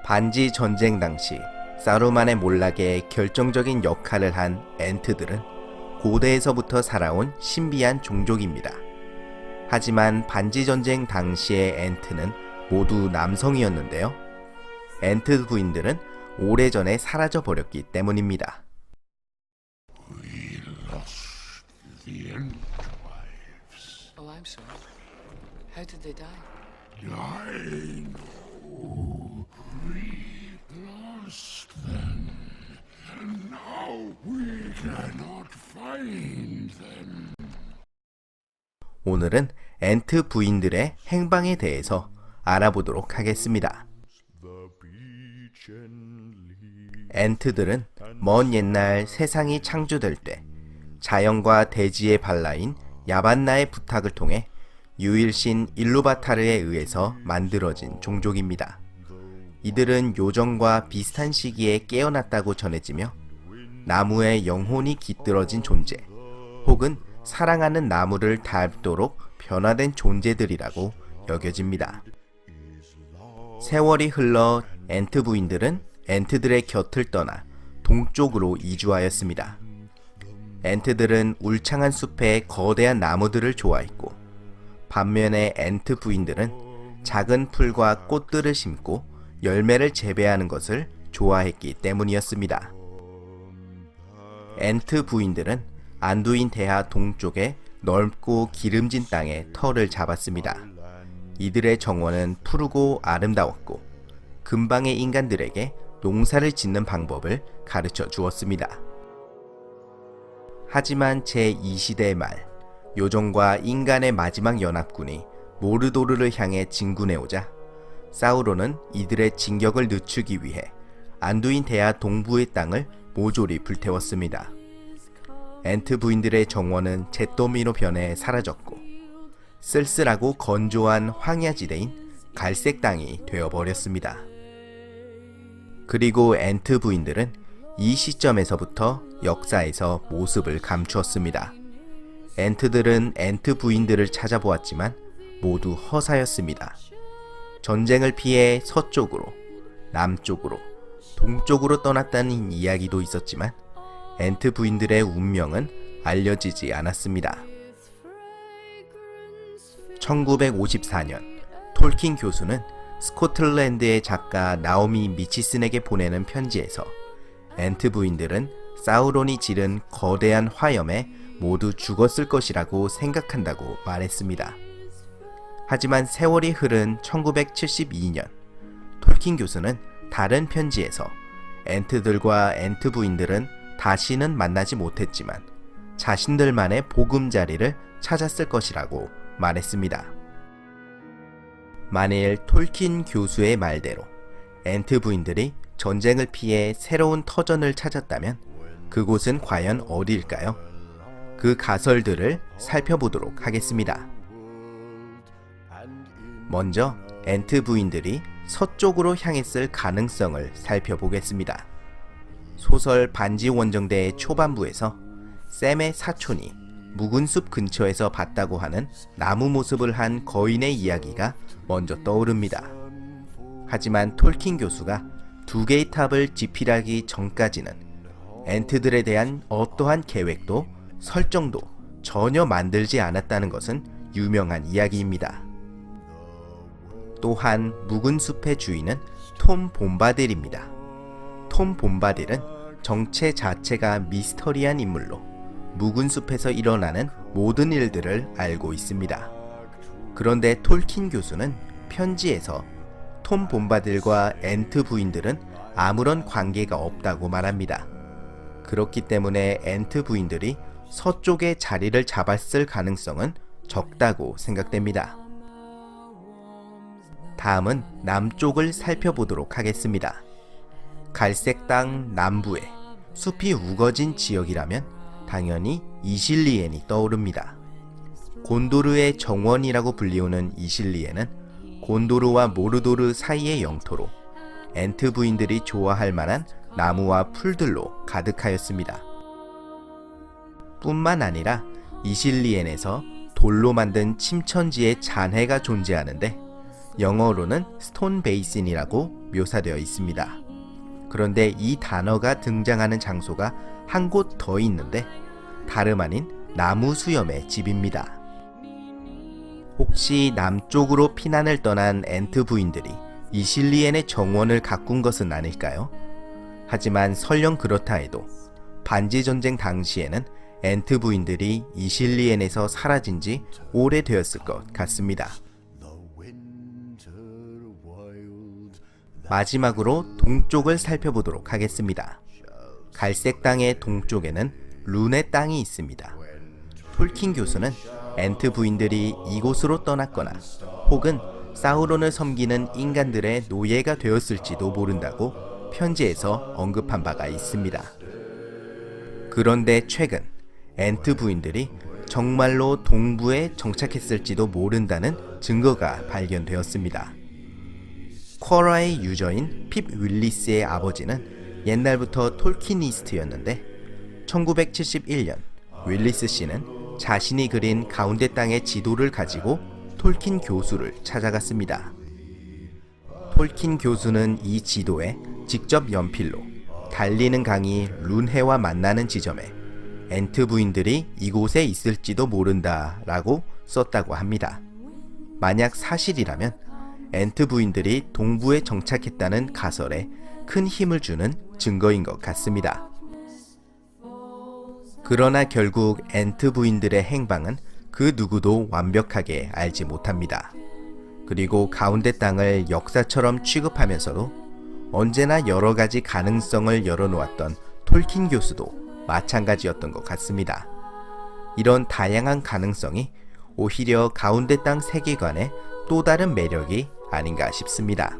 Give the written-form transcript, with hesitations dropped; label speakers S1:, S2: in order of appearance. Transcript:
S1: 반지 전쟁 당시 사루만의 몰락에 결정적인 역할을 한 엔트들은 고대에서부터 살아온 신비한 종족입니다. 하지만 반지 전쟁 당시의 엔트는 모두 남성이었는데요. 엔트 부인들은 오래전에 사라져 버렸기 때문입니다.
S2: We lost the Entwives.
S3: Oh, I'm sorry. How did they die?
S2: I know. We lost them. And now we cannot find them.
S1: 오늘은 엔트 부인들의 행방에 대해서 알아보도록 하겠습니다. 엔트들은 먼 옛날 세상이 창조될 때 자연과 대지의 발라인 야반나의 부탁을 통해 유일신 일루바타르에 의해서 만들어진 종족입니다. 이들은 요정과 비슷한 시기에 깨어났다고 전해지며 나무에 영혼이 깃들어진 존재 혹은 사랑하는 나무를 닮도록 변화된 존재들이라고 여겨집니다. 세월이 흘러 엔트 부인들은 엔트들의 곁을 떠나 동쪽으로 이주하였습니다. 엔트들은 울창한 숲에 거대한 나무들을 좋아했고 반면에 엔트 부인들은 작은 풀과 꽃들을 심고 열매를 재배하는 것을 좋아했기 때문이었습니다. 엔트 부인들은 안두인 대하 동쪽의 넓고 기름진 땅에 터를 잡았습니다. 이들의 정원은 푸르고 아름다웠고 근방의 인간들에게 농사를 짓는 방법을 가르쳐 주었습니다. 하지만 제2시대의 말, 요정과 인간의 마지막 연합군이 모르도르를 향해 진군해오자 사우론은 이들의 진격을 늦추기 위해 안두인 대하 동부의 땅을 모조리 불태웠습니다. 엔트 부인들의 정원은 잿더미로 변해 사라졌고 쓸쓸하고 건조한 황야지대인 갈색 땅이 되어버렸습니다. 그리고 엔트 부인들은 이 시점에서부터 역사에서 모습을 감추었습니다. 엔트들은 엔트 부인들을 찾아보았지만 모두 허사였습니다. 전쟁을 피해 서쪽으로, 남쪽으로, 동쪽으로 떠났다는 이야기도 있었지만 엔트 부인들의 운명은 알려지지 않았습니다. 1954년 톨킨 교수는 스코틀랜드의 작가 나오미 미치슨에게 보내는 편지에서 엔트 부인들은 사우론이 지른 거대한 화염에 모두 죽었을 것이라고 생각한다고 말했습니다. 하지만 세월이 흐른 1972년 톨킨 교수는 다른 편지에서 엔트들과 엔트 부인들은 다시는 만나지 못했지만 자신들만의 보금자리를 찾았을 것이라고 말했습니다. 만일 톨킨 교수의 말대로 엔트 부인들이 전쟁을 피해 새로운 터전을 찾았다면 그곳은 과연 어디일까요? 그 가설들을 살펴보도록 하겠습니다. 먼저 엔트 부인들이 서쪽으로 향했을 가능성을 살펴보겠습니다. 소설 반지 원정대의 초반부에서 샘의 사촌이 묵은 숲 근처에서 봤다고 하는 나무 모습을 한 거인의 이야기가 먼저 떠오릅니다. 하지만 톨킨 교수가 두 개의 탑을 지필하기 전까지는 엔트들에 대한 어떠한 계획도 설정도 전혀 만들지 않았다는 것은 유명한 이야기입니다. 또한 묵은 숲의 주인은 톰 봄바딜입니다. 톰 봄바딜은 정체 자체가 미스터리한 인물로 묵은 숲에서 일어나는 모든 일들을 알고 있습니다. 그런데 톨킨 교수는 편지에서 톰 봄바딜과 엔트 부인들은 아무런 관계가 없다고 말합니다. 그렇기 때문에 엔트 부인들이 서쪽에 자리를 잡았을 가능성은 적다고 생각됩니다. 다음은 남쪽을 살펴보도록 하겠습니다. 갈색 땅 남부에 숲이 우거진 지역이라면 당연히 이실리엔이 떠오릅니다. 곤도르의 정원이라고 불리우는 이실리엔은 곤도르와 모르도르 사이의 영토로 엔트 부인들이 좋아할 만한 나무와 풀들로 가득하였습니다. 뿐만 아니라 이실리엔에서 돌로 만든 침천지의 잔해가 존재하는데 영어로는 스톤 베이신이라고 묘사되어 있습니다. 그런데 이 단어가 등장하는 장소가 한 곳 더 있는데 다름 아닌 나무 수염의 집입니다. 혹시 남쪽으로 피난을 떠난 엔트 부인들이 이실리엔의 정원을 가꾼 것은 아닐까요? 하지만 설령 그렇다 해도 반지 전쟁 당시에는 엔트 부인들이 이실리엔에서 사라진 지 오래되었을 것 같습니다. 마지막으로 동쪽을 살펴보도록 하겠습니다. 갈색 땅의 동쪽에는 룬의 땅이 있습니다. 톨킨 교수는 엔트 부인들이 이곳으로 떠났거나 혹은 사우론을 섬기는 인간들의 노예가 되었을지도 모른다고 편지에서 언급한 바가 있습니다. 그런데 최근 엔트 부인들이 정말로 동부에 정착했을지도 모른다는 증거가 발견되었습니다. 쿼라의 유저인 핍 윌리스의 아버지는 옛날부터 톨키니스트였는데 1971년 윌리스 씨는 자신이 그린 가운데 땅의 지도를 가지고 톨킨 교수를 찾아갔습니다. 톨킨 교수는 이 지도에 직접 연필로 달리는 강이 룬해와 만나는 지점에 엔트 부인들이 이곳에 있을지도 모른다 라고 썼다고 합니다. 만약 사실이라면 엔트 부인들이 동부에 정착했다는 가설에 큰 힘을 주는 증거인 것 같습니다. 그러나 결국 엔트 부인들의 행방은 그 누구도 완벽하게 알지 못합니다. 그리고 가운데 땅을 역사처럼 취급하면서도 언제나 여러 가지 가능성을 열어놓았던 톨킨 교수도 마찬가지였던 것 같습니다. 이런 다양한 가능성이 오히려 가운데 땅 세계관의 또 다른 매력이 아닌가 싶습니다.